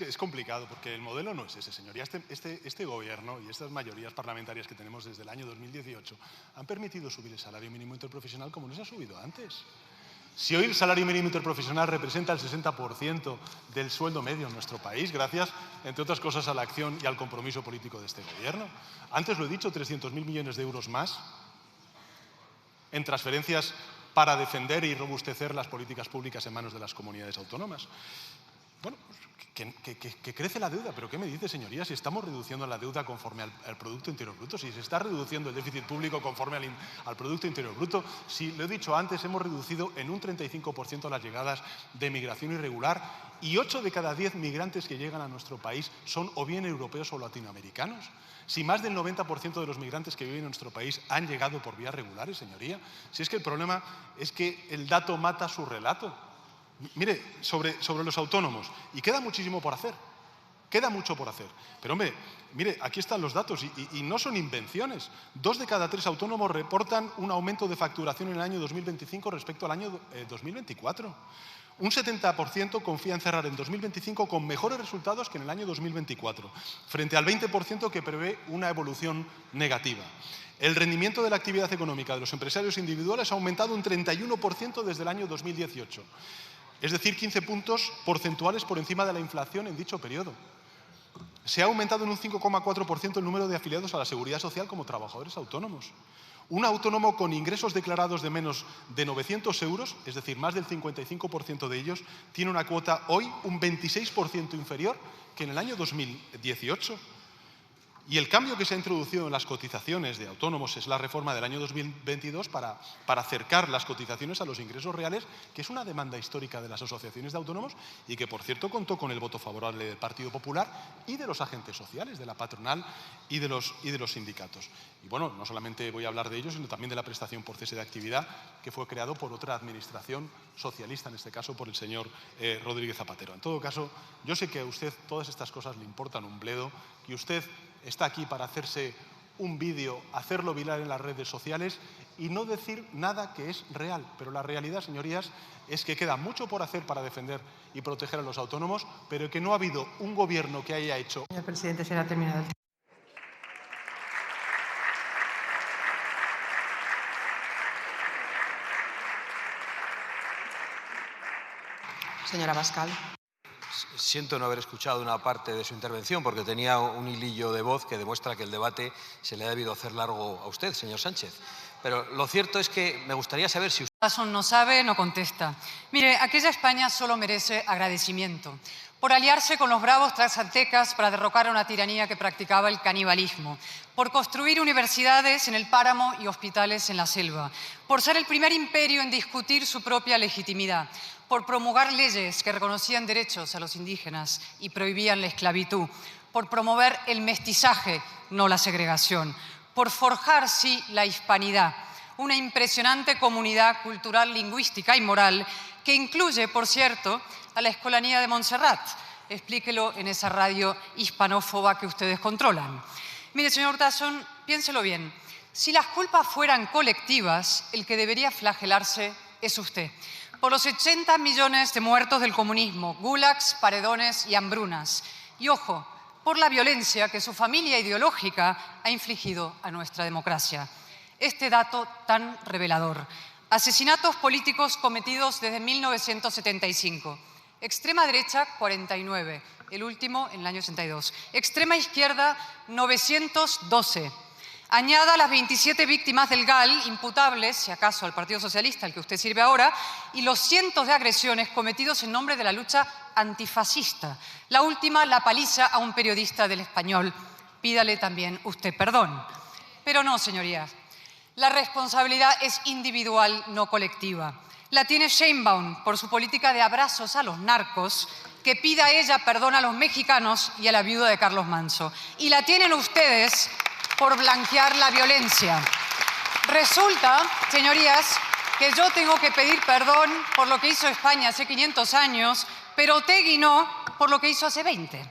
es complicado porque el modelo no es ese, señoría. Este gobierno y estas mayorías parlamentarias que tenemos desde el año 2018 han permitido subir el salario mínimo interprofesional como no se ha subido antes. Si hoy el salario mínimo interprofesional representa el 60% del sueldo medio en nuestro país, gracias, entre otras cosas, a la acción y al compromiso político de este gobierno. Antes lo he dicho, 300.000 millones de euros más en transferencias para defender y robustecer las políticas públicas en manos de las comunidades autónomas. Bueno, que crece la deuda, pero ¿qué me dice, señoría? Si estamos reduciendo la deuda conforme al Producto Interior Bruto, si se está reduciendo el déficit público conforme al Producto Interior Bruto, si, lo he dicho antes, hemos reducido en un 35% las llegadas de migración irregular y 8 de cada 10 migrantes que llegan a nuestro país son o bien europeos o latinoamericanos. Si más del 90% de los migrantes que viven en nuestro país han llegado por vías regulares, señoría. Si es que el problema es que el dato mata su relato. Mire, sobre los autónomos, y queda muchísimo por hacer, queda mucho por hacer. Pero hombre, mire, aquí están los datos y no son invenciones. 2 de cada 3 autónomos reportan un aumento de facturación en el año 2025 respecto al año 2024. Un 70% confía en cerrar en 2025 con mejores resultados que en el año 2024, frente al 20% que prevé una evolución negativa. El rendimiento de la actividad económica de los empresarios individuales ha aumentado un 31% desde el año 2018. Es decir, 15 puntos porcentuales por encima de la inflación en dicho periodo. Se ha aumentado en un 5,4% el número de afiliados a la Seguridad Social como trabajadores autónomos. Un autónomo con ingresos declarados de menos de 900 euros, es decir, más del 55% de ellos, tiene una cuota hoy un 26% inferior que en el año 2018. Y el cambio que se ha introducido en las cotizaciones de autónomos es la reforma del año 2022 para acercar las cotizaciones a los ingresos reales, que es una demanda histórica de las asociaciones de autónomos y que, por cierto, contó con el voto favorable del Partido Popular y de los agentes sociales, de la patronal y de los sindicatos. Y bueno, no solamente voy a hablar de ellos, sino también de la prestación por cese de actividad, que fue creado por otra administración socialista, en este caso por el señor Rodríguez Zapatero. En todo caso, yo sé que a usted todas estas cosas le importan un bledo, que usted está aquí para hacerse un vídeo, hacerlo viral en las redes sociales y no decir nada que es real. Pero la realidad, señorías, es que queda mucho por hacer para defender y proteger a los autónomos, pero que no ha habido un gobierno que haya hecho... Señor presidente, se ha terminado el tiempo. Señora Abascal. Siento no haber escuchado una parte de su intervención porque tenía un hilillo de voz que demuestra que el debate se le ha debido hacer largo a usted, señor Sánchez. Pero lo cierto es que me gustaría saber si usted... No sabe, no contesta. Mire, aquella España solo merece agradecimiento por aliarse con los bravos transaltecas para derrocar a una tiranía que practicaba el canibalismo, por construir universidades en el páramo y hospitales en la selva, por ser el primer imperio en discutir su propia legitimidad, por promulgar leyes que reconocían derechos a los indígenas y prohibían la esclavitud, por promover el mestizaje, no la segregación, por forjar, sí, la hispanidad, una impresionante comunidad cultural, lingüística y moral que incluye, por cierto, a la Escolanía de Montserrat. Explíquelo en esa radio hispanófoba que ustedes controlan. Mire, señor Urtasun, piénselo bien. Si las culpas fueran colectivas, el que debería flagelarse es usted. Por los 80 millones de muertos del comunismo, gulags, paredones y hambrunas. Y ojo, por la violencia que su familia ideológica ha infligido a nuestra democracia. Este dato tan revelador. Asesinatos políticos cometidos desde 1975. Extrema derecha, 49. El último en el año 62. Extrema izquierda, 912. Añada las 27 víctimas del GAL, imputables, si acaso, al Partido Socialista, al que usted sirve ahora, y los cientos de agresiones cometidos en nombre de la lucha antifascista. La última, la paliza a un periodista del Español. Pídale también usted perdón. Pero no, señorías. La responsabilidad es individual, no colectiva. La tiene Sheinbaum por su política de abrazos a los narcos, que pida ella perdón a los mexicanos y a la viuda de Carlos Manso. Y la tienen ustedes por blanquear la violencia. Resulta, señorías, que yo tengo que pedir perdón por lo que hizo España hace 500 años, pero Otegi no por lo que hizo hace 20.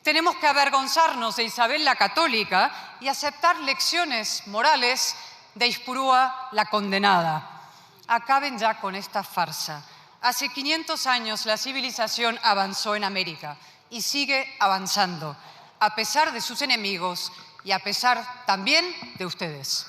Tenemos que avergonzarnos de Isabel la Católica y aceptar lecciones morales de Ispurúa la condenada. Acaben ya con esta farsa. Hace 500 años la civilización avanzó en América y sigue avanzando, a pesar de sus enemigos y a pesar también de ustedes.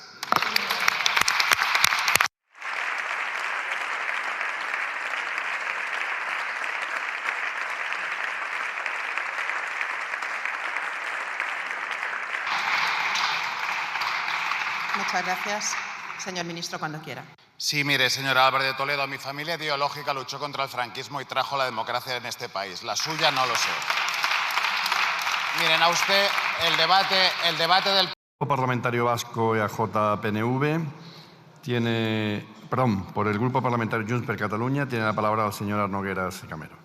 Muchas gracias. Señor ministro, cuando quiera. Sí, mire, señor Álvarez de Toledo, mi familia ideológica luchó contra el franquismo y trajo la democracia en este país. La suya no lo sé. Miren, a usted el debate del Grupo Parlamentario Vasco EAJ-PNV tiene, perdón, por el Grupo Parlamentario Junts per Catalunya tiene la palabra la señora Nogueras Camero.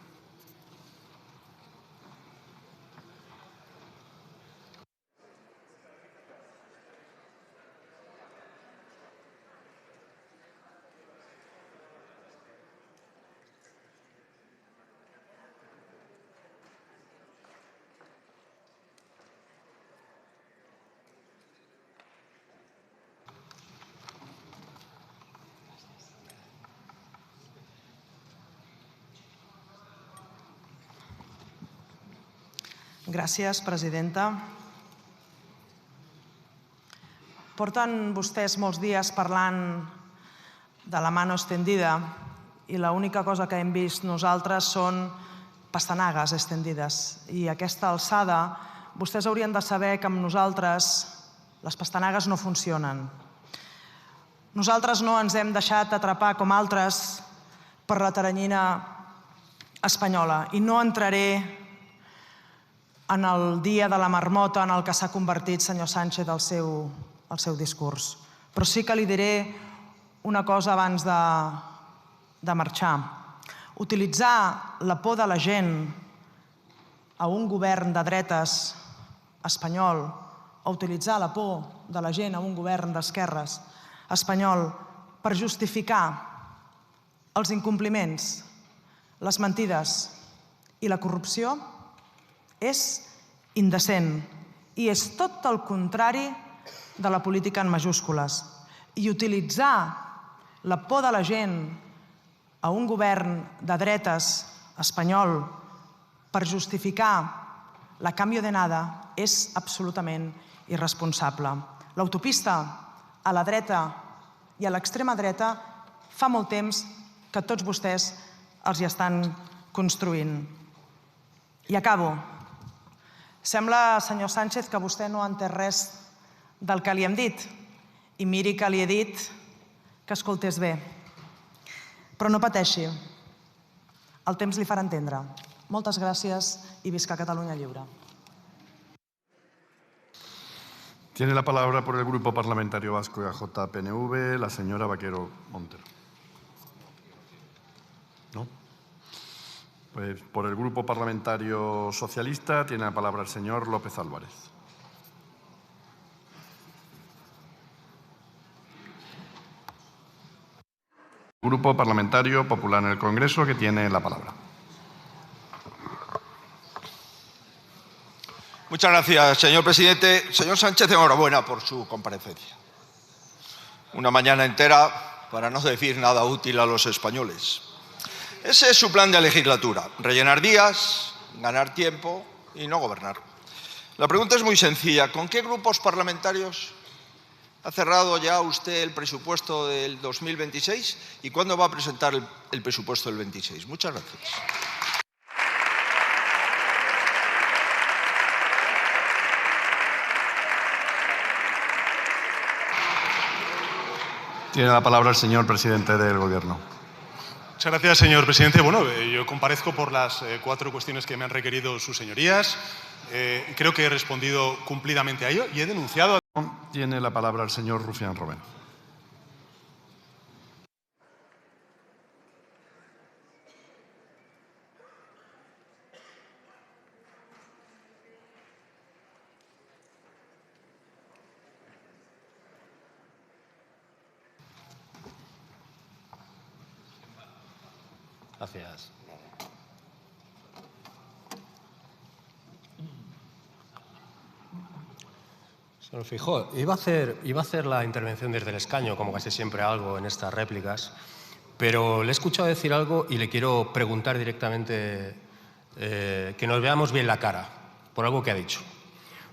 Gràcies, presidenta. Porten vostès molts dies parlant de la mano extendida i l'única cosa que hem vist nosaltres són pastanagues extendides. I a aquesta alçada vostès haurien de saber que amb nosaltres les pastanagues no funcionen. Nosaltres no ens hem deixat atrapar com altres per la teranyina espanyola i no entraré en el dia de la marmota en el que s'ha convertit, senyor Sánchez, el seu discurs. Però sí que li diré una cosa abans de marxar. Utilitzar la por de la gent a un govern de dretes espanyol o utilitzar la por de la gent a un govern d'esquerres espanyol per justificar els incompliments, les mentides i la corrupció és indecent i és tot el contrari de la política en majúscules. I utilitzar la por de la gent a un govern de dretes espanyol per justificar la canvi de nada és absolutament irresponsable. L'autopista a la dreta i a l'extrema dreta fa molt temps que tots vostès els hi estan construint. I acabo. Sembla, senyor Sánchez, que vostè no ha entès res del que li hem dit. I miri que li he dit que escoltés bé. Però no pateixi. El temps li farà entendre. Moltes gràcies i visca Catalunya lliure. Tiene la palabra por el Grupo Parlamentario Vasco EAJ-PNV la señora Vaquero Montero. ¿No? Pues por el Grupo Parlamentario Socialista tiene la palabra el señor López Álvarez. Grupo Parlamentario Popular en el Congreso, que tiene la palabra. Muchas gracias, señor presidente. Señor Sánchez, enhorabuena por su comparecencia. Una mañana entera para no decir nada útil a los españoles. Ese es su plan de legislatura, rellenar días, ganar tiempo y no gobernar. La pregunta es muy sencilla. ¿Con qué grupos parlamentarios ha cerrado ya usted el presupuesto del 2026 y cuándo va a presentar el presupuesto del 26? Muchas gracias. Tiene la palabra el señor presidente del Gobierno. Muchas gracias, señor presidente. Bueno, yo comparezco por las 4 cuestiones que me han requerido sus señorías. Creo que he respondido cumplidamente a ello y he denunciado... Tiene la palabra el señor Rufián Robén. Gracias. Señor Feijóo, iba a hacer la intervención desde el escaño, como casi siempre hago en estas réplicas, pero le he escuchado decir algo y le quiero preguntar directamente que nos veamos bien la cara por algo que ha dicho.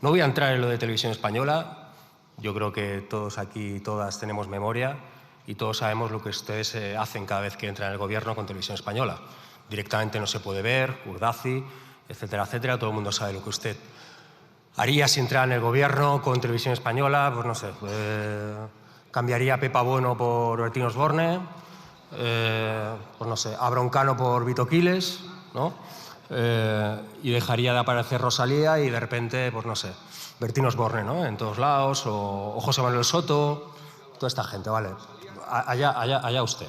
No voy a entrar en lo de Televisión Española. Yo creo que todos aquí, todas tenemos memoria y todos sabemos lo que ustedes hacen cada vez que entran en el gobierno con Televisión Española. Directamente no se puede ver, Urdaci, etcétera, etcétera. Todo el mundo sabe lo que usted haría si entrara en el gobierno con Televisión Española. Pues no sé, cambiaría a Pepa Bueno por Bertín Osborne, pues no sé, a Broncano por Vito Quiles, ¿no? Y dejaría de aparecer Rosalía y de repente, pues no sé, Bertín Osborne, ¿no? En todos lados, o José Manuel Soto, toda esta gente, ¿vale? Allá usted.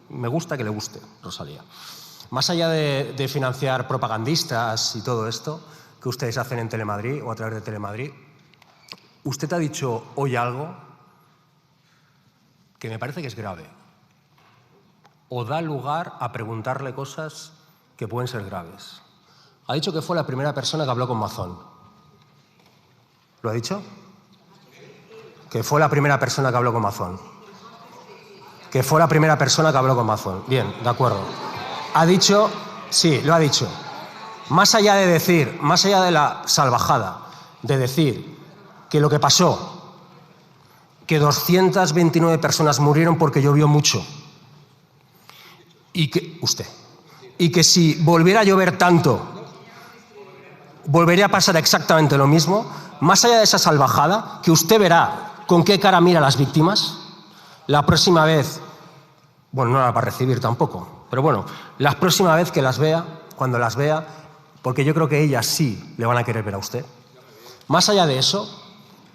Me gusta que le guste Rosalía. Más allá de financiar propagandistas y todo esto que ustedes hacen en Telemadrid o a través de Telemadrid, usted ha dicho hoy algo que me parece que es grave o da lugar a preguntarle cosas que pueden ser graves. Ha dicho que fue la primera persona que habló con Mazón. ¿Lo ha dicho? Que fue la primera persona que habló con Mazón. Que fue la primera persona que habló con Mazón. Bien, de acuerdo. Ha dicho, sí, lo ha dicho. Más allá de decir, más allá de la salvajada, de decir que lo que pasó, que 229 personas murieron porque llovió mucho, y que si volviera a llover tanto, volvería a pasar exactamente lo mismo, más allá de esa salvajada, que usted verá con qué cara mira a las víctimas, la próxima vez, bueno, no la va a recibir tampoco, pero bueno, la próxima vez que las vea, cuando las vea, porque yo creo que ellas sí le van a querer ver a usted. Más allá de eso,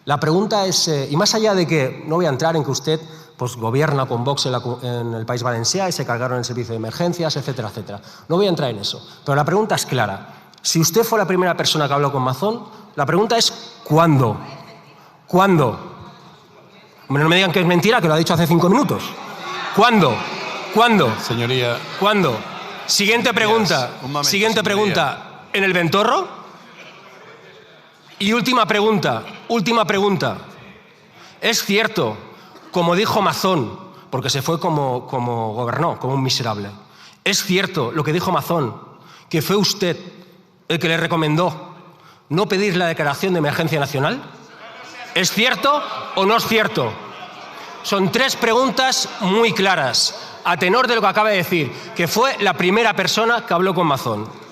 la pregunta es, y más allá de que, no voy a entrar en que usted pues gobierna con Vox en el País Valencià y se cargaron el servicio de emergencias, etcétera, etcétera. No voy a entrar en eso. Pero la pregunta es clara. Si usted fue la primera persona que habló con Mazón, la pregunta es ¿cuándo? ¿Cuándo? No me digan que es mentira, que lo ha dicho hace 5 minutos. ¿Cuándo? ¿Cuándo? Señoría. ¿Cuándo? Siguiente pregunta. Un momento, Siguiente señoría. pregunta. ¿En el Ventorro? Y última pregunta. ¿Es cierto, como dijo Mazón, porque se fue como gobernó, como un miserable, es cierto lo que dijo Mazón, que fue usted el que le recomendó no pedir la declaración de emergencia nacional? ¿Es cierto o no es cierto? Son 3 preguntas muy claras, a tenor de lo que acaba de decir, que fue la primera persona que habló con Mazón.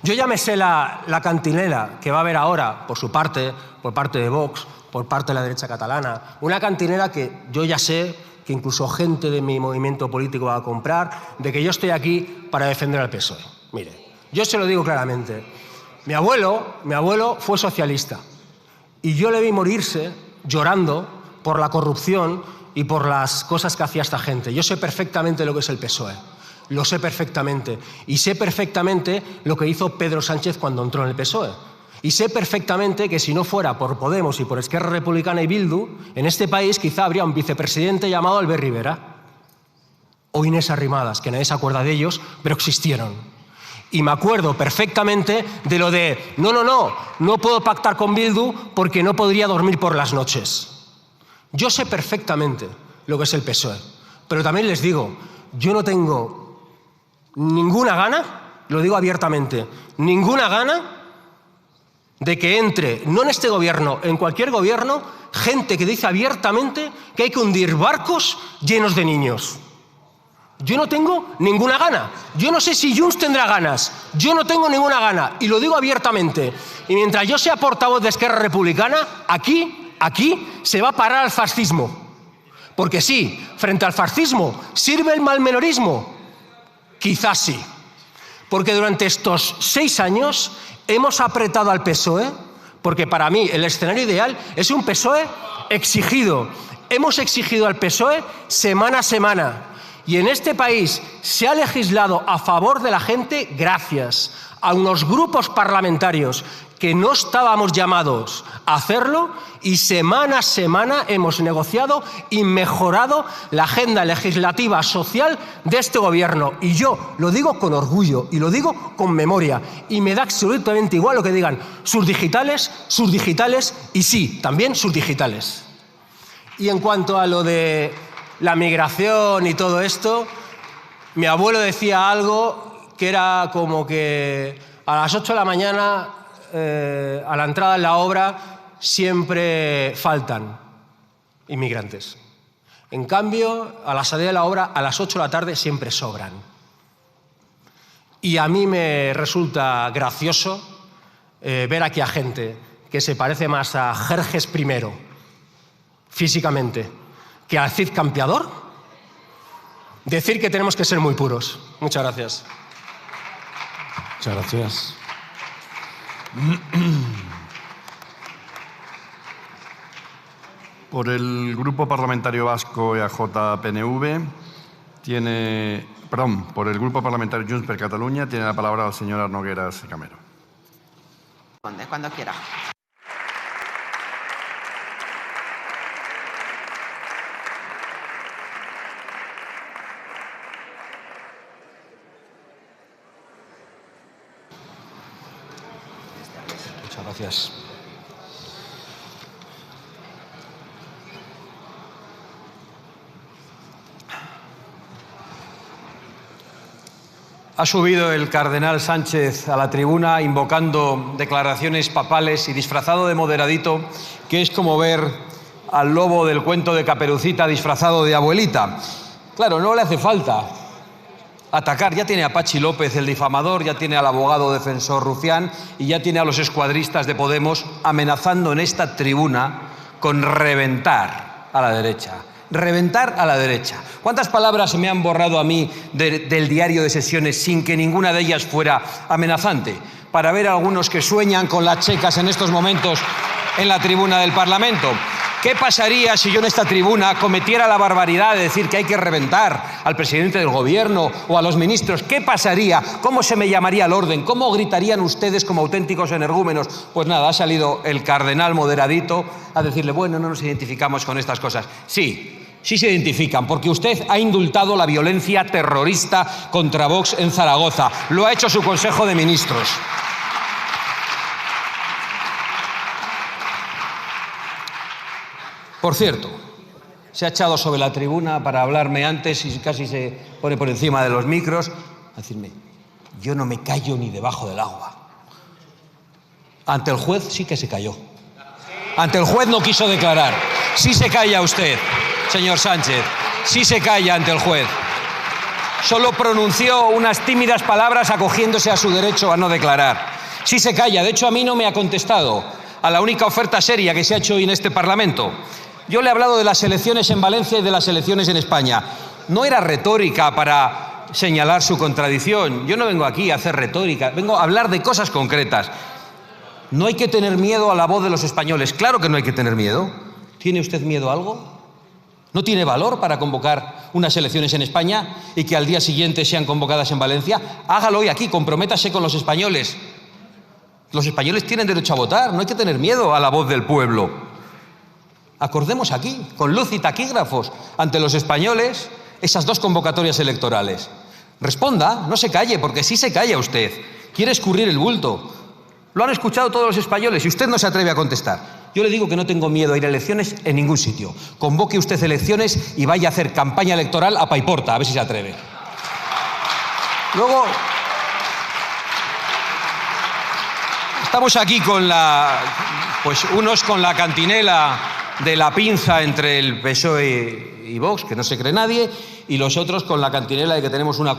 Yo ya me sé la cantinela que va a haber ahora, por su parte, por parte de Vox, por parte de la derecha catalana. Una cantinela que yo ya sé que incluso gente de mi movimiento político va a comprar, de que yo estoy aquí para defender al PSOE. Mire, yo se lo digo claramente. Mi abuelo fue socialista y yo le vi morirse llorando por la corrupción y por las cosas que hacía esta gente. Yo sé perfectamente lo que es el PSOE. Lo sé perfectamente. Y sé perfectamente lo que hizo Pedro Sánchez cuando entró en el PSOE. Y sé perfectamente que si no fuera por Podemos y por Esquerra Republicana y Bildu, en este país quizá habría un vicepresidente llamado Albert Rivera o Inés Arrimadas, que nadie se acuerda de ellos, pero existieron. Y me acuerdo perfectamente de lo de no puedo pactar con Bildu porque no podría dormir por las noches. Yo sé perfectamente lo que es el PSOE, pero también les digo, yo no tengo ninguna gana, lo digo abiertamente, ninguna gana de que entre, no en este gobierno, en cualquier gobierno, gente que dice abiertamente que hay que hundir barcos llenos de niños. Yo no tengo ninguna gana. Yo no sé si Junts tendrá ganas. Yo no tengo ninguna gana. Y lo digo abiertamente. Y mientras yo sea portavoz de Esquerra Republicana, aquí se va a parar al fascismo. Porque sí, frente al fascismo, ¿sirve el malmenorismo? Quizás sí. Porque durante estos 6 años hemos apretado al PSOE, porque para mí el escenario ideal es un PSOE exigido. Hemos exigido al PSOE semana a semana. Y en este país se ha legislado a favor de la gente gracias a unos grupos parlamentarios que no estábamos llamados a hacerlo, y semana a semana hemos negociado y mejorado la agenda legislativa social de este gobierno. Y yo lo digo con orgullo y lo digo con memoria. Y me da absolutamente igual lo que digan sus digitales y sí, también sus digitales. Y en cuanto a lo de la migración y todo esto, mi abuelo decía algo que era como que a las 8 de la mañana, a la entrada en la obra, siempre faltan inmigrantes. En cambio, a la salida de la obra, a las 8 de la tarde, siempre sobran. Y a mí me resulta gracioso ver aquí a gente que se parece más a Jerjes I, físicamente, que al Cid Campeador, decir que tenemos que ser muy puros. Muchas gracias. Muchas gracias. Por el Grupo Parlamentario Vasco EAJ-PNV por el Grupo Parlamentario Junts per Catalunya tiene la palabra la señora Nogueras Camero. Cuando quiera. Muchas gracias. Ha subido el cardenal Sánchez a la tribuna invocando declaraciones papales y disfrazado de moderadito, que es como ver al lobo del cuento de Caperucita disfrazado de abuelita. Claro, no le hace falta atacar. Ya tiene a Pachi López, el difamador, ya tiene al abogado defensor Rufián y ya tiene a los escuadristas de Podemos amenazando en esta tribuna con reventar a la derecha. Reventar a la derecha. ¿Cuántas palabras me han borrado a mí del diario de sesiones sin que ninguna de ellas fuera amenazante? Para ver a algunos que sueñan con las checas en estos momentos en la tribuna del Parlamento. ¿Qué pasaría si yo en esta tribuna cometiera la barbaridad de decir que hay que reventar al presidente del gobierno o a los ministros? ¿Qué pasaría? ¿Cómo se me llamaría al orden? ¿Cómo gritarían ustedes como auténticos energúmenos? Pues nada, ha salido el cardenal moderadito a decirle, bueno, no nos identificamos con estas cosas. Sí se identifican, porque usted ha indultado la violencia terrorista contra Vox en Zaragoza. Lo ha hecho su Consejo de Ministros. Por cierto, se ha echado sobre la tribuna para hablarme antes y casi se pone por encima de los micros a decirme, yo no me callo ni debajo del agua. Ante el juez sí que se calló. Ante el juez no quiso declarar. Sí se calla usted, señor Sánchez. Sí se calla ante el juez. Solo pronunció unas tímidas palabras acogiéndose a su derecho a no declarar. Sí se calla. De hecho, a mí no me ha contestado a la única oferta seria que se ha hecho hoy en este Parlamento. Yo le he hablado de las elecciones en Valencia y de las elecciones en España. No era retórica para señalar su contradicción. Yo no vengo aquí a hacer retórica, vengo a hablar de cosas concretas. No hay que tener miedo a la voz de los españoles. Claro que no hay que tener miedo. ¿Tiene usted miedo a algo? ¿No tiene valor para convocar unas elecciones en España y que al día siguiente sean convocadas en Valencia? Hágalo hoy aquí, comprométase con los españoles. Los españoles tienen derecho a votar, no hay que tener miedo a la voz del pueblo. Acordemos aquí, con luz y taquígrafos, ante los españoles, esas dos convocatorias electorales. Responda, no se calle, porque sí se calla usted. Quiere escurrir el bulto. Lo han escuchado todos los españoles y usted no se atreve a contestar. Yo le digo que no tengo miedo a ir a elecciones en ningún sitio. Convoque usted elecciones y vaya a hacer campaña electoral a paiporta, a ver si se atreve. Luego, estamos aquí con unos con la cantinela de la pinza entre el PSOE y Vox, que no se cree nadie, y los otros con la cantinela de que tenemos unos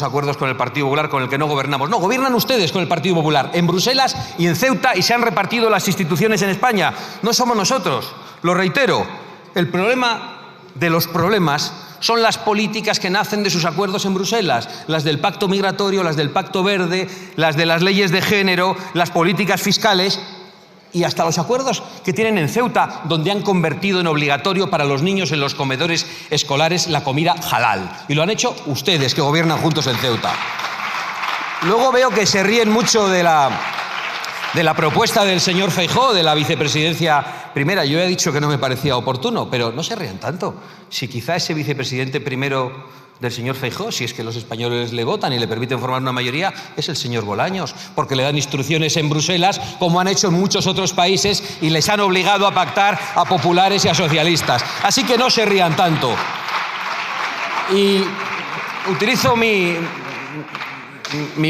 acuerdos con el Partido Popular con el que no gobernamos. No, gobiernan ustedes con el Partido Popular en Bruselas y en Ceuta y se han repartido las instituciones en España. No somos nosotros, lo reitero. El problema de los problemas son las políticas que nacen de sus acuerdos en Bruselas, las del pacto migratorio, las del pacto verde, las de las leyes de género, las políticas fiscales y hasta los acuerdos que tienen en Ceuta, donde han convertido en obligatorio para los niños en los comedores escolares la comida halal. Y lo han hecho ustedes, que gobiernan juntos en Ceuta. Luego veo que se ríen mucho de la propuesta del señor Feijóo, de la vicepresidencia primera. Yo he dicho que no me parecía oportuno, pero no se rían tanto. Si quizá ese vicepresidente primero del señor Feijóo, si es que los españoles le votan y le permiten formar una mayoría, es el señor Bolaños, porque le dan instrucciones en Bruselas, como han hecho en muchos otros países, y les han obligado a pactar a populares y a socialistas. Así que no se rían tanto. Y utilizo mi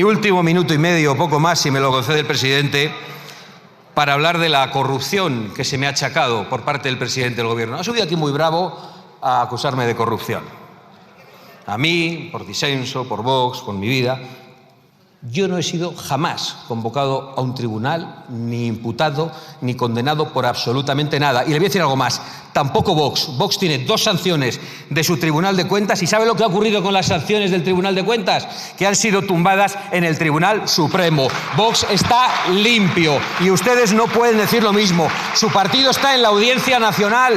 último minuto y medio, poco más, si me lo concede el presidente, para hablar de la corrupción que se me ha achacado por parte del presidente del Gobierno. Ha subido aquí muy bravo a acusarme de corrupción. A mí, por disenso, por Vox, por mi vida. Yo no he sido jamás convocado a un tribunal, ni imputado, ni condenado por absolutamente nada. Y le voy a decir algo más, tampoco Vox. Vox tiene 2 sanciones de su Tribunal de Cuentas, y ¿sabe lo que ha ocurrido con las sanciones del Tribunal de Cuentas? Que han sido tumbadas en el Tribunal Supremo. Vox está limpio y ustedes no pueden decir lo mismo. Su partido está en la Audiencia Nacional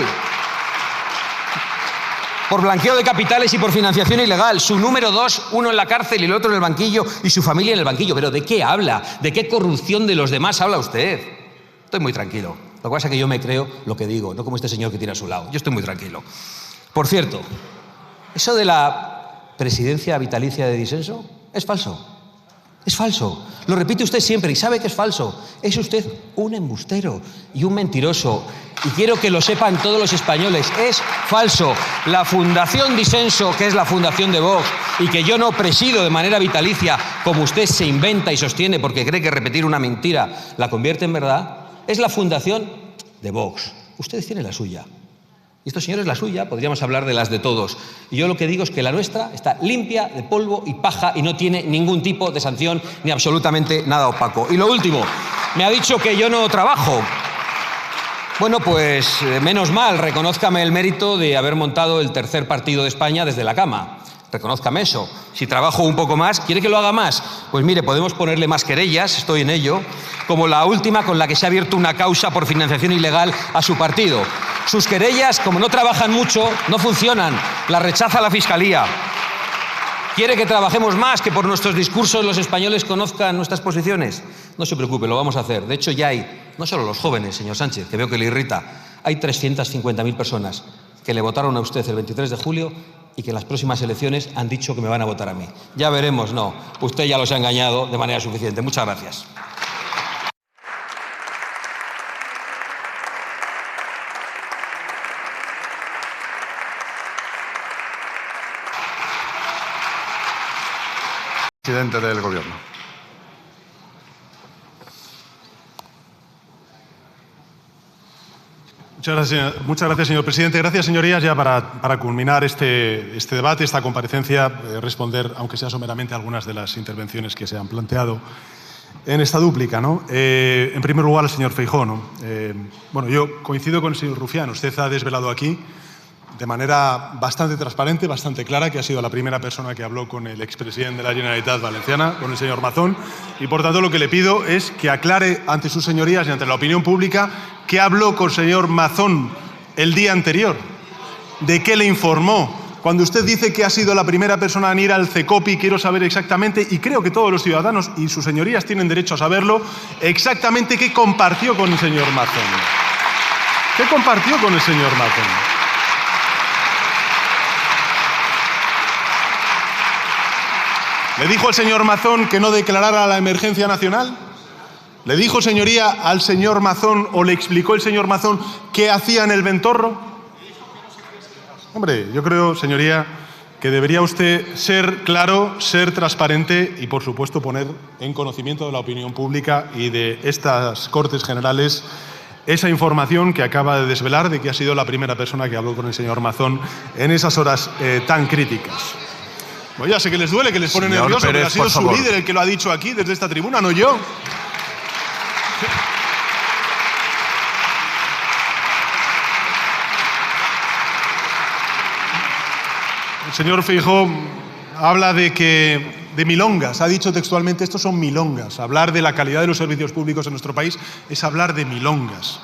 por blanqueo de capitales y por financiación ilegal. Su número 2, uno en la cárcel y el otro en el banquillo, y su familia en el banquillo. ¿Pero de qué habla? ¿De qué corrupción de los demás habla usted? Estoy muy tranquilo. Lo que pasa es que yo me creo lo que digo, no como este señor que tiene a su lado. Yo estoy muy tranquilo. Por cierto, eso de la presidencia vitalicia de disenso es falso. Es falso. Lo repite usted siempre y sabe que es falso. Es usted un embustero y un mentiroso. Y quiero que lo sepan todos los españoles. Es falso. La Fundación Disenso, que es la fundación de Vox, y que yo no presido de manera vitalicia, como usted se inventa y sostiene porque cree que repetir una mentira la convierte en verdad, es la fundación de Vox. Ustedes tienen la suya. Y estos señores la suya, podríamos hablar de las de todos. Y yo lo que digo es que la nuestra está limpia de polvo y paja y no tiene ningún tipo de sanción ni absolutamente nada opaco. Y lo último, me ha dicho que yo no trabajo. Bueno, pues menos mal, reconózcame el mérito de haber montado el tercer partido de España desde la cama. Reconózcame eso. Si trabajo un poco más, ¿quiere que lo haga más? Pues mire, podemos ponerle más querellas, estoy en ello, como la última con la que se ha abierto una causa por financiación ilegal a su partido. Sus querellas, como no trabajan mucho, no funcionan, las rechaza la Fiscalía. ¿Quiere que trabajemos más, que por nuestros discursos los españoles conozcan nuestras posiciones? No se preocupe, lo vamos a hacer. De hecho, ya hay, no solo los jóvenes, señor Sánchez, que veo que le irrita, hay 350.000 personas que le votaron a usted el 23 de julio y que en las próximas elecciones han dicho que me van a votar a mí. Ya veremos, no. Usted ya los ha engañado de manera suficiente. Muchas gracias. Presidente del Gobierno. Muchas gracias, señor presidente. Gracias, señorías. Ya para culminar este debate, esta comparecencia, responder, aunque sea someramente, a algunas de las intervenciones que se han planteado en esta dúplica, ¿no? En primer lugar, al señor Feijóo, ¿no? Bueno, yo coincido con el señor Rufián. Usted ha desvelado aquí, de manera bastante transparente, bastante clara, que ha sido la primera persona que habló con el expresidente de la Generalitat Valenciana, con el señor Mazón, y por tanto lo que le pido es que aclare ante sus señorías y ante la opinión pública qué habló con el señor Mazón el día anterior, de qué le informó. Cuando usted dice que ha sido la primera persona en ir al CECOPI, quiero saber exactamente, y creo que todos los ciudadanos y sus señorías tienen derecho a saberlo, exactamente qué compartió con el señor Mazón. ¿Qué compartió con el señor Mazón? ¿Le dijo al señor Mazón que no declarara la emergencia nacional? ¿Le dijo, señoría, al señor Mazón o le explicó el señor Mazón qué hacía en el Ventorro? Hombre, yo creo, señoría, que debería usted ser claro, ser transparente y, por supuesto, poner en conocimiento de la opinión pública y de estas Cortes Generales esa información que acaba de desvelar de que ha sido la primera persona que habló con el señor Mazón en esas horas tan críticas. Bueno, ya sé que les duele, que les pone nervioso, pero ha sido su líder el que lo ha dicho aquí desde esta tribuna, no yo. El señor Feijóo habla de milongas, ha dicho textualmente, estos son milongas. Hablar de la calidad de los servicios públicos en nuestro país es hablar de milongas.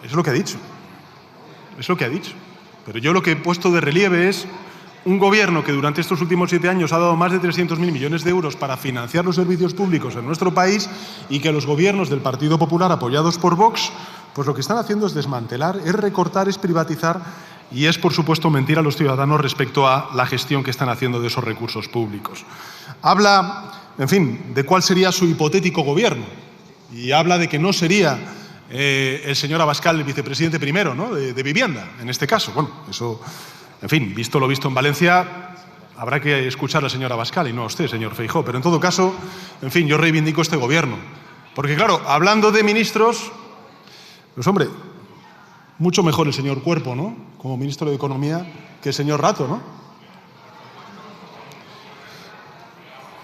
Es lo que ha dicho. Es lo que ha dicho. Pero yo lo que he puesto de relieve es un gobierno que durante estos últimos 7 años ha dado más de 300.000 millones de euros para financiar los servicios públicos en nuestro país y que los gobiernos del Partido Popular, apoyados por Vox, pues lo que están haciendo es desmantelar, es recortar, es privatizar y es, por supuesto, mentir a los ciudadanos respecto a la gestión que están haciendo de esos recursos públicos. Habla, en fin, de cuál sería su hipotético gobierno y habla de que no sería el señor Abascal el vicepresidente primero, ¿no?, de Vivienda, en este caso. Bueno, eso, en fin, visto lo visto en Valencia, habrá que escuchar al señor Abascal y no a usted, señor Feijóo. Pero en todo caso, en fin, yo reivindico este gobierno. Porque claro, hablando de ministros, pues hombre, mucho mejor el señor Cuerpo, ¿no?, como ministro de Economía, que el señor Rato, ¿no?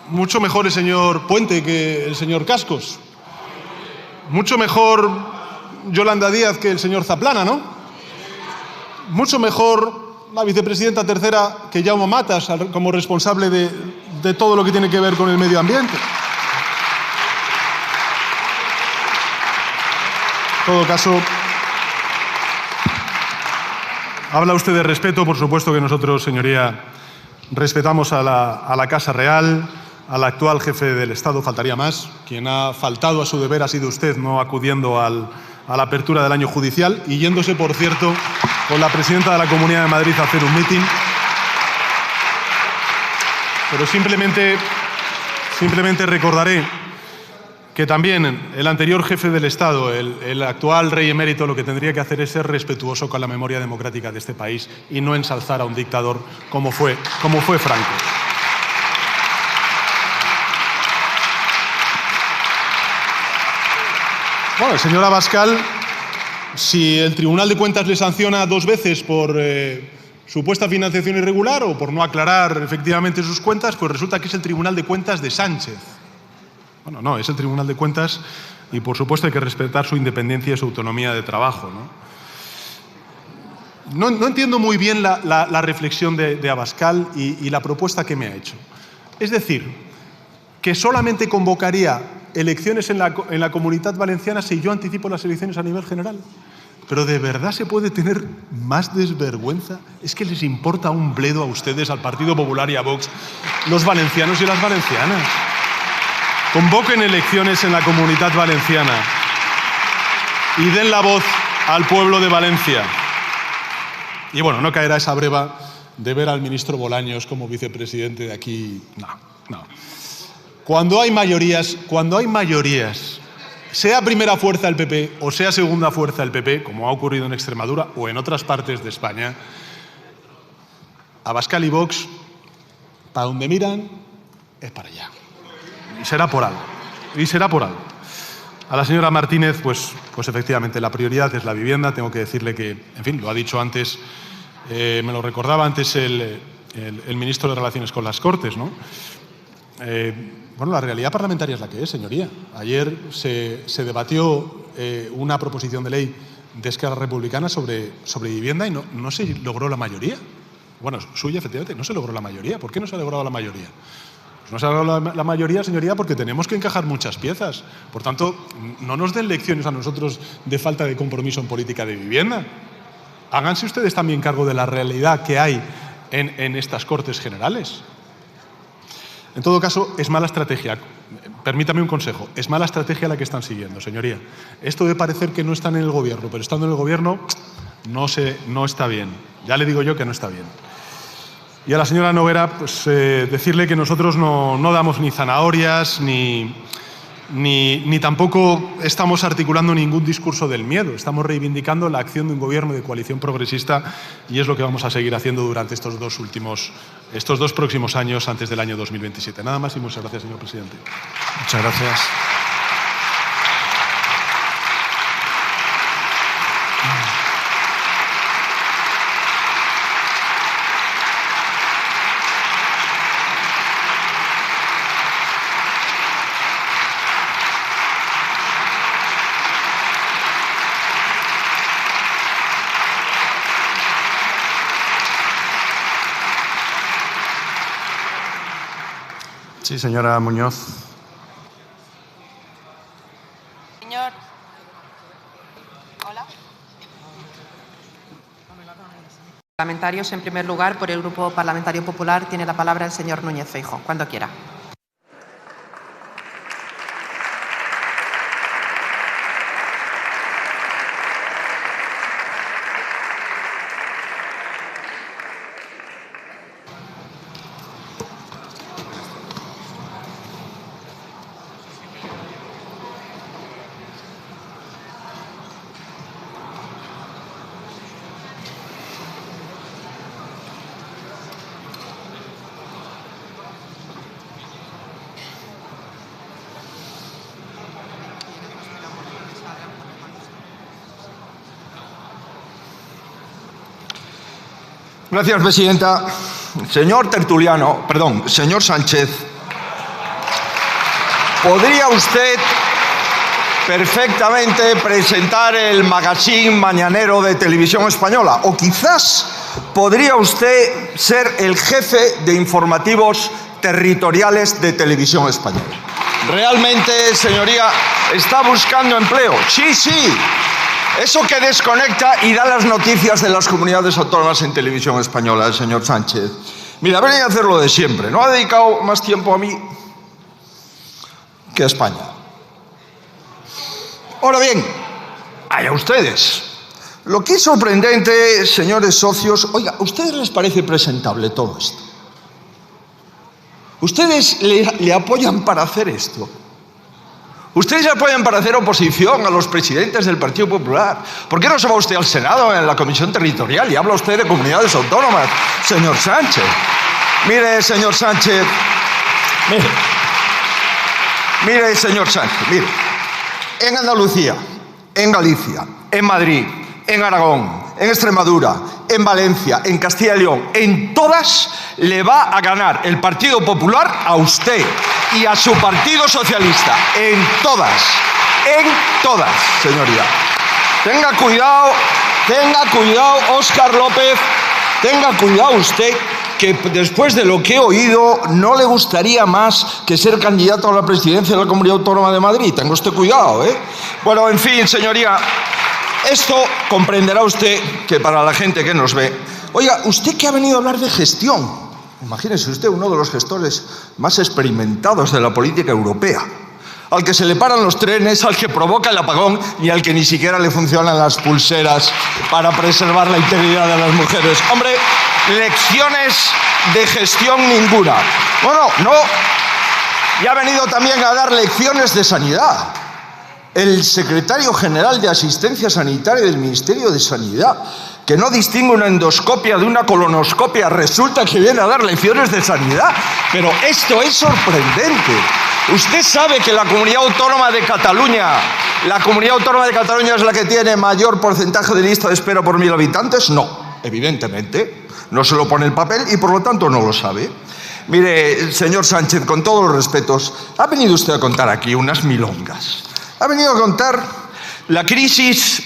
Mucho mejor el señor Puente que el señor Cascos. Mucho mejor Yolanda Díaz que el señor Zaplana, ¿no? Mucho mejor la vicepresidenta tercera que Jaume Matas como responsable de todo lo que tiene que ver con el medio ambiente. En todo caso, habla usted de respeto. Por supuesto que nosotros, señoría, respetamos a la Casa Real, al actual jefe del Estado, faltaría más. Quien ha faltado a su deber ha sido usted, no acudiendo a la apertura del año judicial y yéndose, por cierto, con la presidenta de la Comunidad de Madrid a hacer un mitin. Pero simplemente recordaré que también el anterior jefe del Estado, el actual rey emérito, lo que tendría que hacer es ser respetuoso con la memoria democrática de este país y no ensalzar a un dictador como fue Franco. Bueno, el señor Abascal, si el Tribunal de Cuentas le sanciona 2 veces por supuesta financiación irregular o por no aclarar efectivamente sus cuentas, pues resulta que es el Tribunal de Cuentas de Sánchez. Bueno, no, es el Tribunal de Cuentas y, por supuesto, hay que respetar su independencia y su autonomía de trabajo, ¿no? No entiendo muy bien la reflexión de Abascal y la propuesta que me ha hecho. Es decir, que solamente convocaría elecciones en la Comunitat Valenciana si yo anticipo las elecciones a nivel general. Pero ¿de verdad se puede tener más desvergüenza? Es que les importa un bledo a ustedes, al Partido Popular y a Vox, los valencianos y las valencianas. Convoquen elecciones en la Comunitat Valenciana y den la voz al pueblo de Valencia. Y bueno, no caerá esa breva de ver al ministro Bolaños como vicepresidente de aquí. No. Cuando hay mayorías, sea primera fuerza el PP o sea segunda fuerza el PP, como ha ocurrido en Extremadura o en otras partes de España, Abascal y Vox, para donde miran, es para allá. Y será por algo. A la señora Martínez, pues efectivamente, la prioridad es la vivienda. Tengo que decirle que, en fin, lo ha dicho antes, me lo recordaba antes el ministro de Relaciones con las Cortes, ¿no? Bueno, la realidad parlamentaria es la que es, señoría. Ayer se debatió una proposición de ley de Esquerra Republicana sobre vivienda y no se logró la mayoría. Bueno, suya, efectivamente, no se logró la mayoría. ¿Por qué no se ha logrado la mayoría? Pues no se ha logrado la mayoría, señoría, porque tenemos que encajar muchas piezas. Por tanto, no nos den lecciones a nosotros de falta de compromiso en política de vivienda. Háganse ustedes también cargo de la realidad que hay en estas Cortes Generales. En todo caso, es mala estrategia. Permítame un consejo. Es mala estrategia la que están siguiendo, señoría. Esto de parecer que no están en el gobierno, pero estando en el gobierno, no está bien. Ya le digo yo que no está bien. Y a la señora Noguera, pues decirle que nosotros no damos ni zanahorias, ni tampoco estamos articulando ningún discurso del miedo. Estamos reivindicando la acción de un gobierno de coalición progresista y es lo que vamos a seguir haciendo durante estos dos próximos años antes del año 2027. Nada más y muchas gracias, señor presidente. Muchas gracias. Sí, señora Muñoz. Señor. Hola. Parlamentarios, en primer lugar, por el Grupo Parlamentario Popular, tiene la palabra el señor Núñez Feijóo, cuando quiera. Gracias, presidenta. Señor Sánchez, ¿podría usted perfectamente presentar el magazine mañanero de Televisión Española? O quizás podría usted ser el jefe de informativos territoriales de Televisión Española. Realmente, señoría, está buscando empleo. Sí, sí. Eso que desconecta y da las noticias de las comunidades autónomas en Televisión Española, el señor Sánchez. Mira, ha venido a hacer lo de siempre. No ha dedicado más tiempo a mí que a España. Ahora bien, allá ustedes. Lo que es sorprendente, señores socios, oiga, ¿a ustedes les parece presentable todo esto? ¿Ustedes le apoyan para hacer esto? ¿Ustedes le apoyan para hacer oposición a los presidentes del Partido Popular? ¿Por qué no se va usted al Senado, en la Comisión Territorial, y habla usted de comunidades autónomas, señor Sánchez? Mire, señor Sánchez, mire, señor Sánchez, mire. En Andalucía, en Galicia, en Madrid, en Aragón, en Extremadura, en Valencia, en Castilla y León, en todas le va a ganar el Partido Popular a usted y a su Partido Socialista. En todas, señoría. Tenga cuidado, Óscar López, tenga cuidado usted, que después de lo que he oído no le gustaría más que ser candidato a la presidencia de la Comunidad Autónoma de Madrid. Tenga usted cuidado, ¿eh? Bueno, en fin, señoría, esto comprenderá usted que para la gente que nos ve... Oiga, usted que ha venido a hablar de gestión, imagínese usted, uno de los gestores más experimentados de la política europea, al que se le paran los trenes, al que provoca el apagón y al que ni siquiera le funcionan las pulseras para preservar la integridad de las mujeres. Hombre, lecciones de gestión ninguna. Bueno, no. Y ha venido también a dar lecciones de sanidad. El secretario general de Asistencia Sanitaria del Ministerio de Sanidad, que no distingue una endoscopia de una colonoscopia, resulta que viene a dar lecciones de sanidad. Pero esto es sorprendente. ¿Usted sabe que la Comunidad Autónoma de Cataluña es la que tiene mayor porcentaje de lista de espera por 1000 habitantes? No, evidentemente. No se lo pone el papel y por lo tanto no lo sabe. Mire, señor Sánchez, con todos los respetos, ha venido usted a contar aquí unas milongas. Ha venido a contar la crisis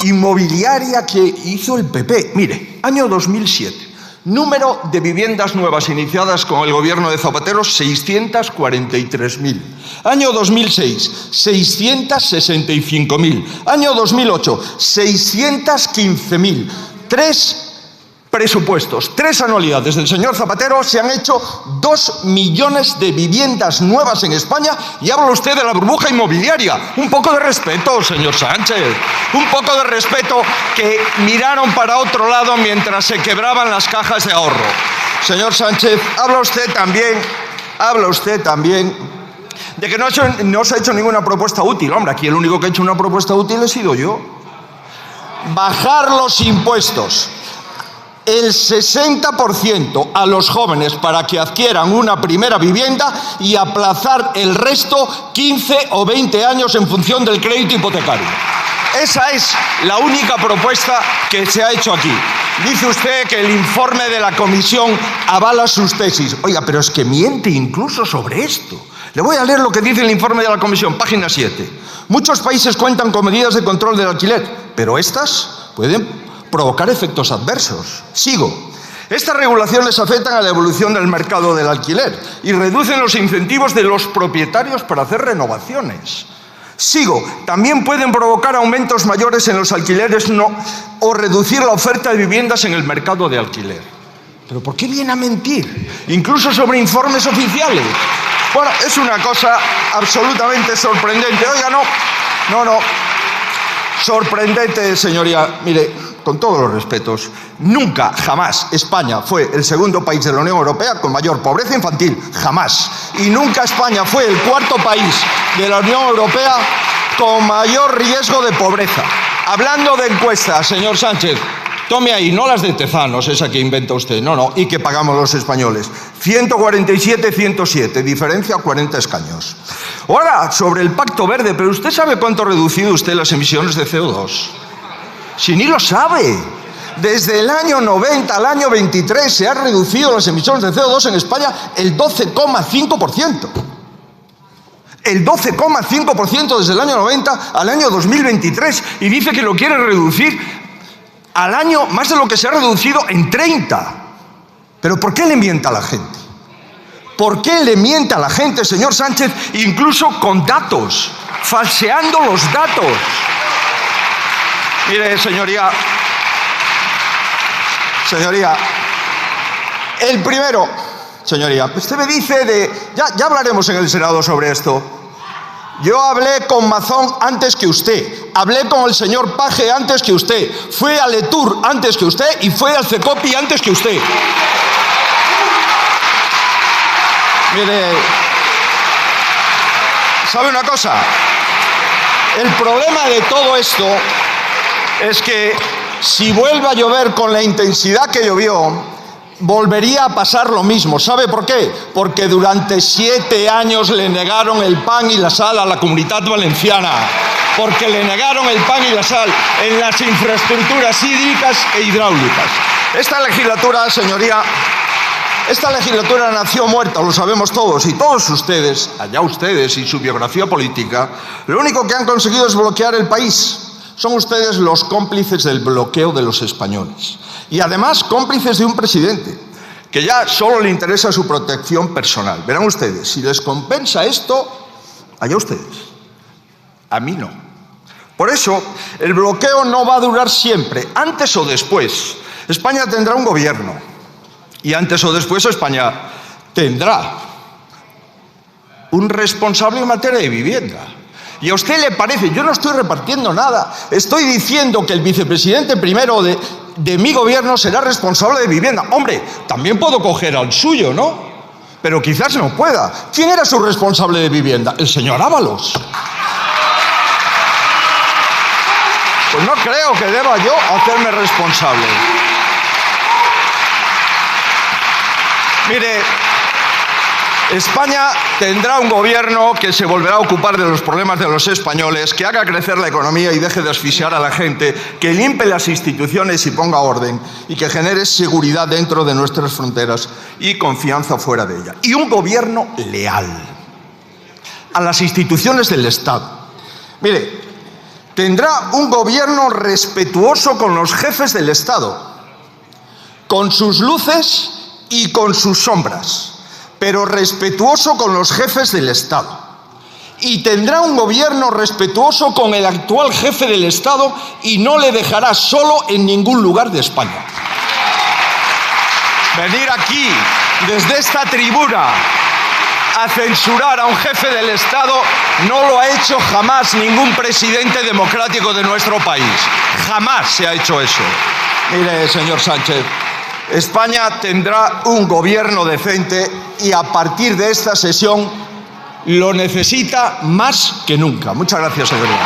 inmobiliaria que hizo el PP. Mire, año 2007. Número de viviendas nuevas iniciadas con el gobierno de Zapatero, 643.000. Año 2006, 665.000. Año 2008, 615.000. 3 presupuestos, 3 anualidades del señor Zapatero, se han hecho 2 millones de viviendas nuevas en España y habla usted de la burbuja inmobiliaria. Un poco de respeto, señor Sánchez. Un poco de respeto, que miraron para otro lado mientras se quebraban las cajas de ahorro. Señor Sánchez, habla usted también de que no se ha hecho ninguna propuesta útil. Hombre, aquí el único que ha hecho una propuesta útil he sido yo. Bajar los impuestos el 60% a los jóvenes para que adquieran una primera vivienda y aplazar el resto 15 o 20 años en función del crédito hipotecario. Esa es la única propuesta que se ha hecho aquí. Dice usted que el informe de la comisión avala sus tesis. Oiga, pero es que miente incluso sobre esto. Le voy a leer lo que dice el informe de la comisión, página 7. Muchos países cuentan con medidas de control del alquiler, pero estas pueden provocar efectos adversos. Sigo. Estas regulaciones afectan a la evolución del mercado del alquiler y reducen los incentivos de los propietarios para hacer renovaciones. Sigo. También pueden provocar aumentos mayores en los alquileres o reducir la oferta de viviendas en el mercado de alquiler. ¿Pero por qué viene a mentir? Incluso sobre informes oficiales. Bueno, es una cosa absolutamente sorprendente. Oiga, no. Sorprendente, señoría. Mire, con todos los respetos, nunca, jamás, España fue el segundo país de la Unión Europea con mayor pobreza infantil. Jamás. Y nunca España fue el cuarto país de la Unión Europea con mayor riesgo de pobreza. Hablando de encuestas, señor Sánchez, tome ahí, no las de Tezanos, esa que inventa usted, no, y que pagamos los españoles. 147-107, diferencia 40 escaños. Ahora, sobre el Pacto Verde, pero ¿usted sabe cuánto ha reducido usted las emisiones de CO2? Si ni lo sabe. Desde el año 90 al año 23 se han reducido las emisiones de CO2 en España el 12,5%. El 12,5% desde el año 90 al año 2023. Y dice que lo quiere reducir al año más de lo que se ha reducido en 30. ¿Pero por qué le miente a la gente? ¿Por qué le miente a la gente, señor Sánchez, incluso con datos, falseando los datos? Mire, señoría, el primero, señoría, usted me dice ya hablaremos en el Senado sobre esto. Yo hablé con Mazón antes que usted, hablé con el señor Paje antes que usted, fui a Letour antes que usted y fui al CECOPI antes que usted. Mire, ¿sabe una cosa? El problema de todo esto es que si vuelve a llover con la intensidad que llovió, volvería a pasar lo mismo. ¿Sabe por qué? Porque durante 7 años le negaron el pan y la sal a la Comunitat Valenciana. Porque le negaron el pan y la sal en las infraestructuras hídricas e hidráulicas. Esta legislatura, señoría, esta legislatura nació muerta, lo sabemos todos, y todos ustedes, allá ustedes y su biografía política, lo único que han conseguido es bloquear el país. Son ustedes los cómplices del bloqueo de los españoles. Y además cómplices de un presidente que ya solo le interesa su protección personal. Verán ustedes, si les compensa esto, allá ustedes. A mí no. Por eso, el bloqueo no va a durar siempre. Antes o después, España tendrá un gobierno. Y antes o después España tendrá un responsable en materia de vivienda. ¿Y a usted le parece? Yo no estoy repartiendo nada. Estoy diciendo que el vicepresidente primero de mi gobierno será responsable de vivienda. Hombre, también puedo coger al suyo, ¿no? Pero quizás no pueda. ¿Quién era su responsable de vivienda? El señor Ábalos. Pues no creo que deba yo hacerme responsable. Mire, España tendrá un gobierno que se volverá a ocupar de los problemas de los españoles, que haga crecer la economía y deje de asfixiar a la gente, que limpie las instituciones y ponga orden, y que genere seguridad dentro de nuestras fronteras y confianza fuera de ella. Y un gobierno leal a las instituciones del Estado. Mire, tendrá un gobierno respetuoso con los jefes del Estado, con sus luces y con sus sombras, pero respetuoso con los jefes del Estado. Y tendrá un gobierno respetuoso con el actual jefe del Estado y no le dejará solo en ningún lugar de España. Venir aquí, desde esta tribuna, a censurar a un jefe del Estado no lo ha hecho jamás ningún presidente democrático de nuestro país. Jamás se ha hecho eso. Mire, señor Sánchez, España tendrá un gobierno decente y a partir de esta sesión lo necesita más que nunca. Muchas gracias, señoría.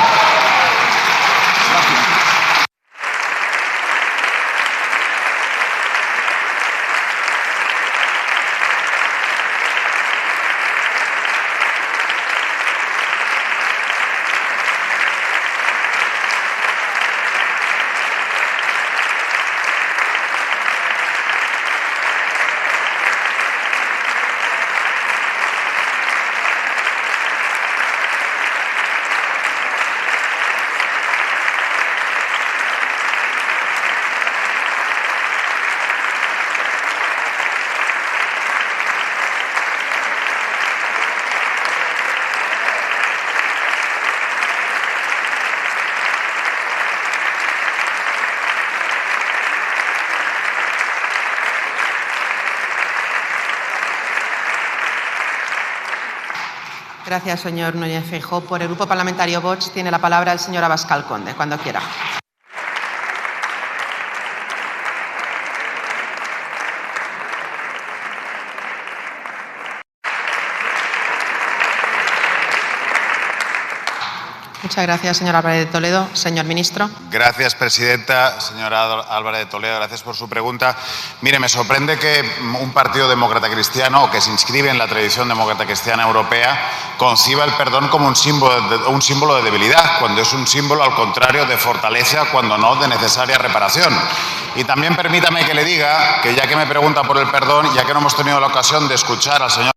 Gracias, señor Núñez Feijóo. Por el Grupo Parlamentario Vox tiene la palabra el señor Abascal Conde, cuando quiera. Muchas gracias, señor Álvarez de Toledo. Señor ministro. Gracias, presidenta. Señora Álvarez de Toledo, gracias por su pregunta. Mire, me sorprende que un partido demócrata cristiano, o que se inscribe en la tradición demócrata cristiana europea, conciba el perdón como un símbolo de debilidad, cuando es un símbolo, al contrario, de fortaleza, cuando no de necesaria reparación. Y también permítame que le diga que ya que me pregunta por el perdón, ya que no hemos tenido la ocasión de escuchar al señor